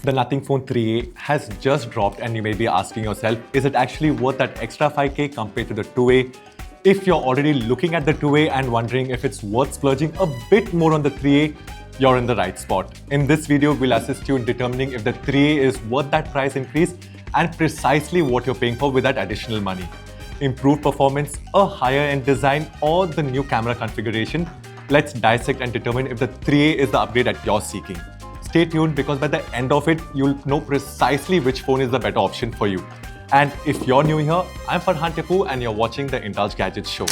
The Nothing Phone 3A has just dropped and you may be asking yourself, is it actually worth that extra 5K compared to the 2A? If you're already looking at the 2A and wondering if it's worth splurging a bit more on the 3A, you're in the right spot. In this video, we'll assist you in determining if the 3A is worth that price increase and precisely what you're paying for with that additional money. Improved performance, a higher end design, or the new camera configuration? Let's dissect and determine if the 3A is the upgrade that you're seeking. Stay tuned because by the end of it, you'll know precisely which phone is the better option for you. And if you're new here, I'm Farhan Tipu and you're watching the Indulge Gadget show.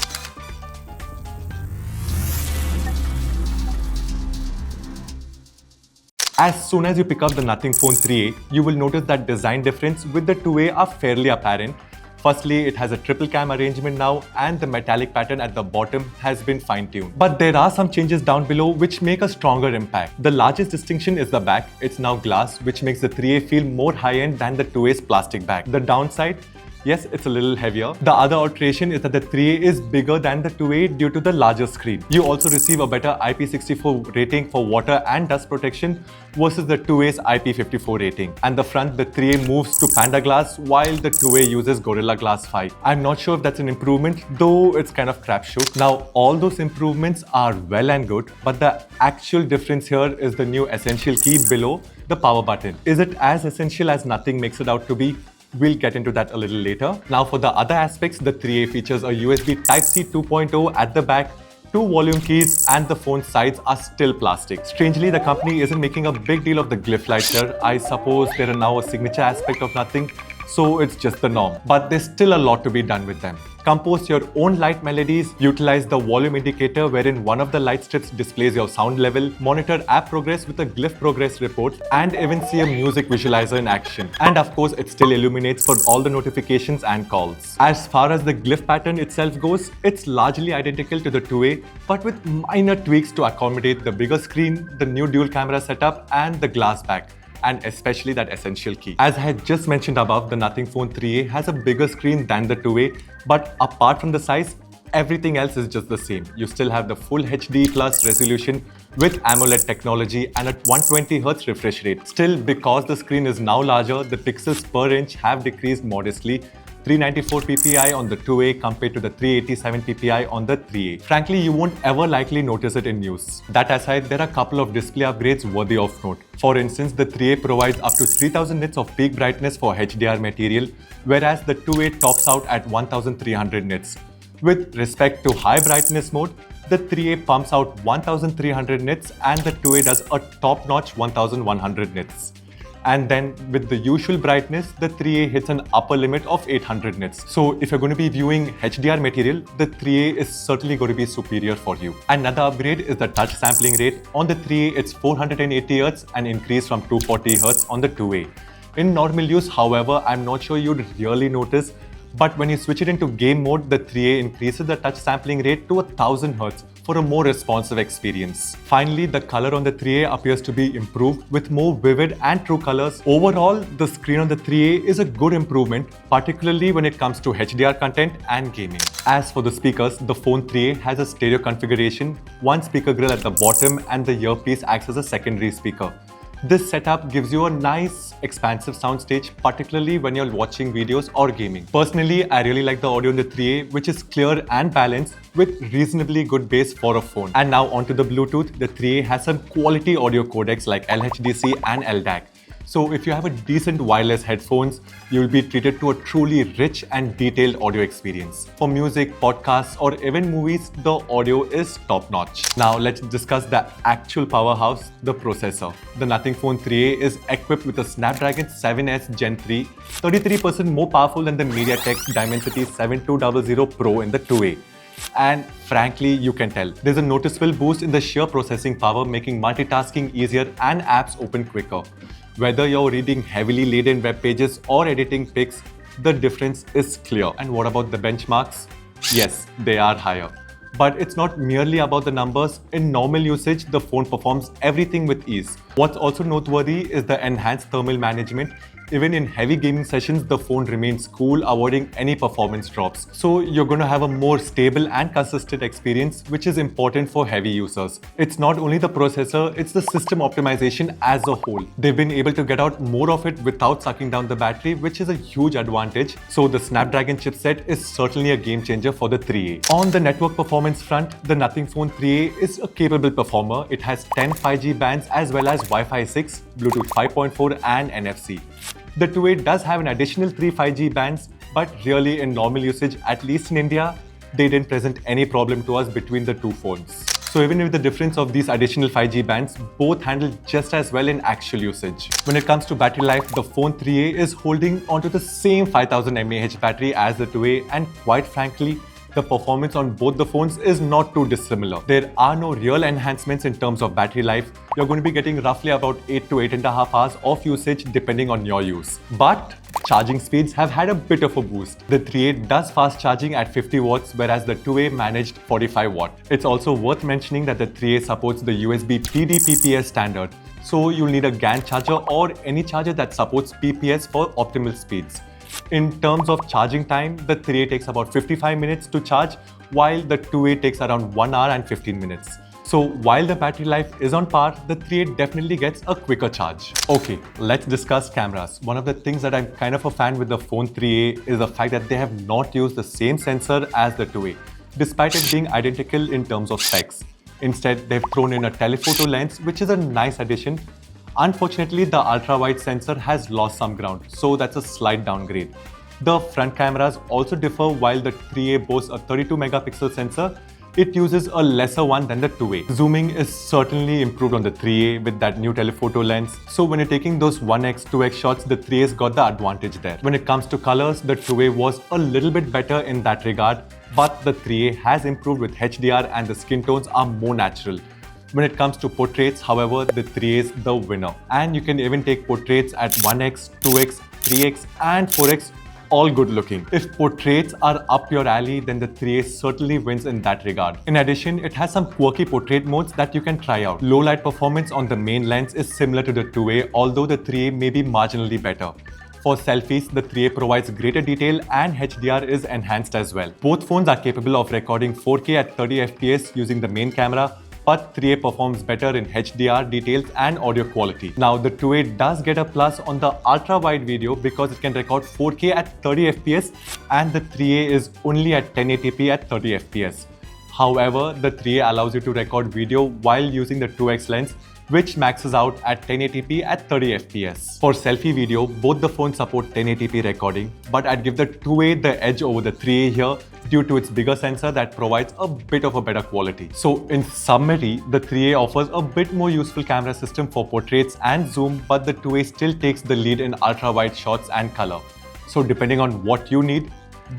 As soon as you pick up the Nothing Phone 3A, you will notice that design difference with the 2A are fairly apparent. Firstly, it has a triple cam arrangement now and the metallic pattern at the bottom has been fine-tuned. But there are some changes down below which make a stronger impact. The largest distinction is the back. It's now glass, which makes the 3A feel more high-end than the 2A's plastic back. The downside? Yes, it's a little heavier. The other alteration is that the 3A is bigger than the 2A due to the larger screen. You also receive a better IP64 rating for water and dust protection versus the 2A's IP54 rating. And the front, the 3A moves to Panda Glass while the 2A uses Gorilla Glass 5. I'm not sure if that's an improvement, though it's kind of crapshoot. Now, all those improvements are well and good, but the actual difference here is the new essential key below the power button. Is it as essential as Nothing makes it out to be? We'll get into that a little later. Now for the other aspects, the 3A features a USB Type-C 2.0 at the back, 2 volume keys, and the phone sides are still plastic. Strangely, the company isn't making a big deal of the glyph lights here. I suppose they're now a signature aspect of Nothing, so it's just the norm. But there's still a lot to be done with them. Compose your own light melodies, utilize the volume indicator wherein one of the light strips displays your sound level, monitor app progress with a glyph progress report, and even see a music visualizer in action. And of course, it still illuminates for all the notifications and calls. As far as the glyph pattern itself goes, it's largely identical to the 2A, but with minor tweaks to accommodate the bigger screen, the new dual camera setup, and the glass back, and especially that essential key. As I had just mentioned above, the Nothing Phone 3A has a bigger screen than the 2A, but apart from the size, everything else is just the same. You still have the full HD plus resolution with AMOLED technology and a 120Hz refresh rate. Still, because the screen is now larger, the pixels per inch have decreased modestly. 394 ppi on the 2A compared to the 387 ppi on the 3A. Frankly, you won't ever likely notice it in use. That aside, there are a couple of display upgrades worthy of note. For instance, the 3A provides up to 3000 nits of peak brightness for HDR material, whereas the 2A tops out at 1300 nits. With respect to high brightness mode, the 3A pumps out 1300 nits and the 2A does a top-notch 1100 nits. And then with the usual brightness, the 3A hits an upper limit of 800 nits. So if you're going to be viewing HDR material, the 3A is certainly going to be superior for you. Another upgrade is the touch sampling rate. On the 3A, it's 480 Hz, an increase from 240 Hz on the 2A. In normal use, however, I'm not sure you'd really notice, but when you switch it into game mode, the 3A increases the touch sampling rate to 1000 Hz for a more responsive experience. Finally, the color on the 3A appears to be improved with more vivid and true colors. Overall, the screen on the 3A is a good improvement, particularly when it comes to HDR content and gaming. As for the speakers, the Phone 3A has a stereo configuration, one speaker grill at the bottom, and the earpiece acts as a secondary speaker. This setup gives you a nice, expansive soundstage, particularly when you're watching videos or gaming. Personally, I really like the audio in the 3A, which is clear and balanced with reasonably good bass for a phone. And now onto the Bluetooth, the 3A has some quality audio codecs like LHDC and LDAC. So if you have a decent wireless headphones, you will be treated to a truly rich and detailed audio experience. For music, podcasts, or even movies, the audio is top-notch. Now let's discuss the actual powerhouse, the processor. The Nothing Phone 3A is equipped with a Snapdragon 7S Gen 3, 33% more powerful than the MediaTek Dimensity 7200 Pro in the 2A. And frankly, you can tell. There's a noticeable boost in the sheer processing power, making multitasking easier and apps open quicker. Whether you're reading heavily laden web pages or editing pics, the difference is clear. And what about the benchmarks? Yes, they are higher. But it's not merely about the numbers. In normal usage, the phone performs everything with ease. What's also noteworthy is the enhanced thermal management. Even in heavy gaming sessions, the phone remains cool, avoiding any performance drops. So you're going to have a more stable and consistent experience, which is important for heavy users. It's not only the processor, it's the system optimization as a whole. They've been able to get out more of it without sucking down the battery, which is a huge advantage. So the Snapdragon chipset is certainly a game changer for the 3A. On the network performance front, the Nothing Phone 3A is a capable performer. It has 10 5G bands as well as Wi-Fi 6, Bluetooth 5.4 and NFC. The 2A does have an additional 3 5G bands, but really in normal usage, at least in India, they didn't present any problem to us between the two phones. So even with the difference of these additional 5G bands, both handle just as well in actual usage. When it comes to battery life, the Phone 3A is holding onto the same 5000 mAh battery as the 2A, and quite frankly, the performance on both the phones is not too dissimilar. There are no real enhancements in terms of battery life. You're going to be getting roughly about 8 to 8.5 hours of usage depending on your use. But charging speeds have had a bit of a boost. The 3A does fast charging at 50 watts, whereas the 2A managed 45 watt. It's also worth mentioning that the 3A supports the USB PD-PPS standard. So you'll need a GAN charger or any charger that supports PPS for optimal speeds. In terms of charging time, the 3A takes about 55 minutes to charge, while the 2A takes around 1 hour and 15 minutes. So while the battery life is on par, the 3A definitely gets a quicker charge. Okay, let's discuss cameras. One of the things that I'm kind of a fan with the Phone 3A is the fact that they have not used the same sensor as the 2A, despite it being identical in terms of specs. Instead, they've thrown in a telephoto lens, which is a nice addition. Unfortunately, the ultra-wide sensor has lost some ground, so that's a slight downgrade. The front cameras also differ. While the 3A boasts a 32 megapixel sensor, it uses a lesser one than the 2A. Zooming is certainly improved on the 3A with that new telephoto lens. So when you're taking those 1x, 2x shots, the 3A's got the advantage there. When it comes to colors, the 2A was a little bit better in that regard, but the 3A has improved with HDR and the skin tones are more natural. When it comes to portraits, however, the 3A is the winner. And you can even take portraits at 1x, 2x, 3x and 4x, all good looking. If portraits are up your alley, then the 3A certainly wins in that regard. In addition, it has some quirky portrait modes that you can try out. Low light performance on the main lens is similar to the 2A, although the 3A may be marginally better. For selfies, the 3A provides greater detail and HDR is enhanced as well. Both phones are capable of recording 4K at 30 FPS using the main camera, but 3A performs better in HDR, details and audio quality. Now the 2A does get a plus on the ultra-wide video because it can record 4K at 30 FPS and the 3A is only at 1080p at 30 FPS. However, the 3A allows you to record video while using the 2x lens, which maxes out at 1080p at 30 FPS. For selfie video, both the phones support 1080p recording, but I'd give the 2A the edge over the 3A here due to its bigger sensor that provides a bit of a better quality. So in summary, the 3A offers a bit more useful camera system for portraits and zoom, but the 2A still takes the lead in ultra-wide shots and color. So depending on what you need,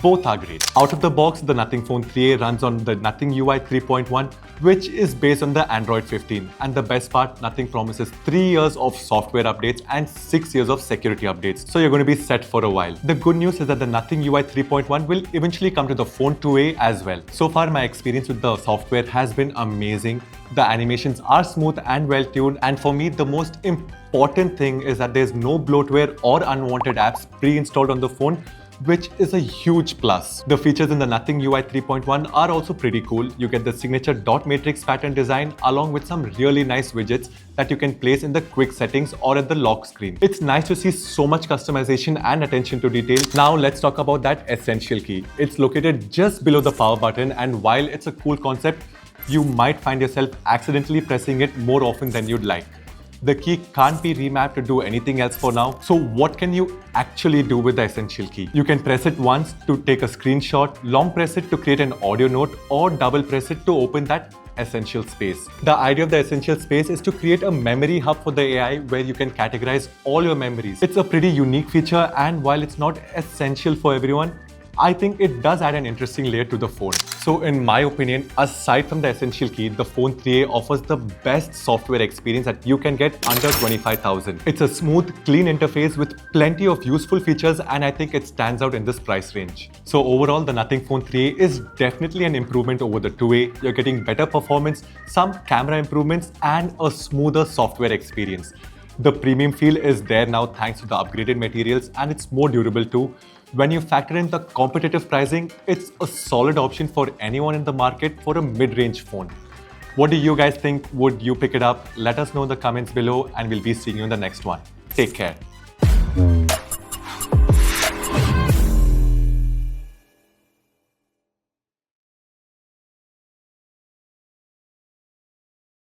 both are great. Out of the box, the Nothing Phone 3A runs on the Nothing UI 3.1, which is based on the Android 15. And the best part, Nothing promises 3 years of software updates and 6 years of security updates. So you're going to be set for a while. The good news is that the Nothing UI 3.1 will eventually come to the Phone 2A as well. So far, my experience with the software has been amazing. The animations are smooth and well-tuned. And for me, the most important thing is that there's no bloatware or unwanted apps pre-installed on the phone, which is a huge plus. The features in the Nothing UI 3.1 are also pretty cool. You get the signature dot matrix pattern design along with some really nice widgets that you can place in the quick settings or at the lock screen. It's nice to see so much customization and attention to detail. Now let's talk about that essential key. It's located just below the power button, and while it's a cool concept, you might find yourself accidentally pressing it more often than you'd like. The key can't be remapped to do anything else for now. So what can you actually do with the essential key? You can press it once to take a screenshot, long press it to create an audio note, or double press it to open that essential space. The idea of the essential space is to create a memory hub for the AI where you can categorize all your memories. It's a pretty unique feature, and while it's not essential for everyone, I think it does add an interesting layer to the phone. So in my opinion, aside from the essential key, the Phone 3A offers the best software experience that you can get under 25,000. It's a smooth, clean interface with plenty of useful features, and I think it stands out in this price range. So overall, the Nothing Phone 3A is definitely an improvement over the 2A. You're getting better performance, some camera improvements, and a smoother software experience. The premium feel is there now thanks to the upgraded materials, and it's more durable too. When you factor in the competitive pricing, it's a solid option for anyone in the market for a mid-range phone. What do you guys think? Would you pick it up? Let us know in the comments below, and we'll be seeing you in the next one. Take care.